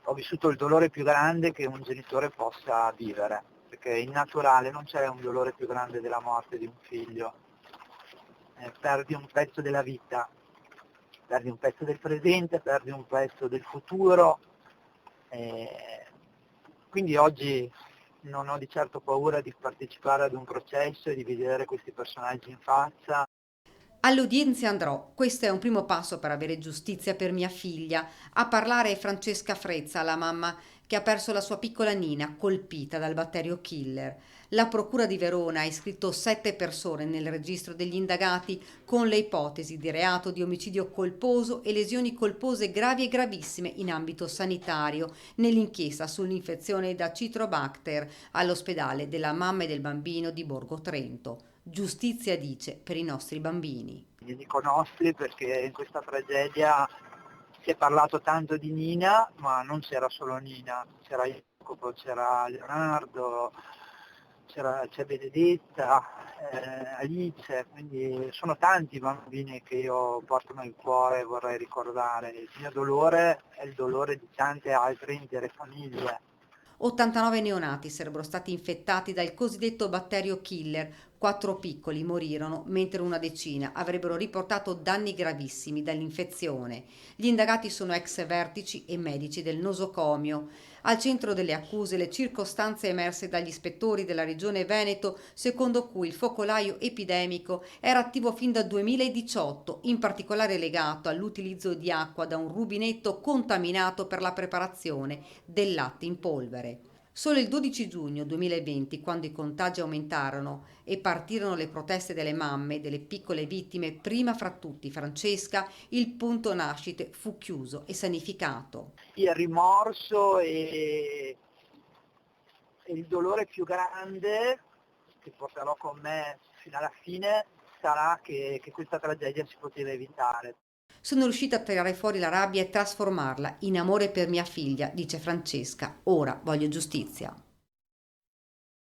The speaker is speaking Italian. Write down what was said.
ho vissuto il dolore più grande che un genitore possa vivere, perché in naturale non c'è un dolore più grande della morte di un figlio. Perdi un pezzo della vita, perdi un pezzo del presente, perdi un pezzo del futuro. Quindi oggi non ho di certo paura di partecipare ad un processo e di vedere questi personaggi in faccia. All'udienza andrò, questo è un primo passo per avere giustizia per mia figlia. A parlare è Francesca Frezza, la mamma che ha perso la sua piccola Nina, colpita dal batterio killer. La Procura di Verona ha iscritto 7 persone nel registro degli indagati con le ipotesi di reato di omicidio colposo e lesioni colpose gravi e gravissime in ambito sanitario nell'inchiesta sull'infezione da Citrobacter all'ospedale della mamma e del bambino di Borgo Trento. Giustizia dice per i nostri bambini. Gli dico nostri perché in questa tragedia si è parlato tanto di Nina, ma non c'era solo Nina, c'era Jacopo, c'era Leonardo, c'è Benedetta, Alice, quindi sono tanti i bambini che io porto nel cuore e vorrei ricordare. Il mio dolore è il dolore di tante altre intere famiglie. 89 neonati sarebbero stati infettati dal cosiddetto batterio killer, 4 piccoli morirono, mentre una decina avrebbero riportato danni gravissimi dall'infezione. Gli indagati sono ex vertici e medici del nosocomio. Al centro delle accuse le circostanze emerse dagli ispettori della regione Veneto, secondo cui il focolaio epidemico era attivo fin dal 2018, in particolare legato all'utilizzo di acqua da un rubinetto contaminato per la preparazione del latte in polvere. Solo il 12 giugno 2020, quando i contagi aumentarono e partirono le proteste delle mamme delle piccole vittime, prima fra tutti Francesca, il punto nascite fu chiuso e sanificato. Il rimorso e il dolore più grande che porterò con me fino alla fine sarà che questa tragedia si poteva evitare. Sono riuscita a tirare fuori la rabbia e trasformarla in amore per mia figlia, dice Francesca. Ora voglio giustizia.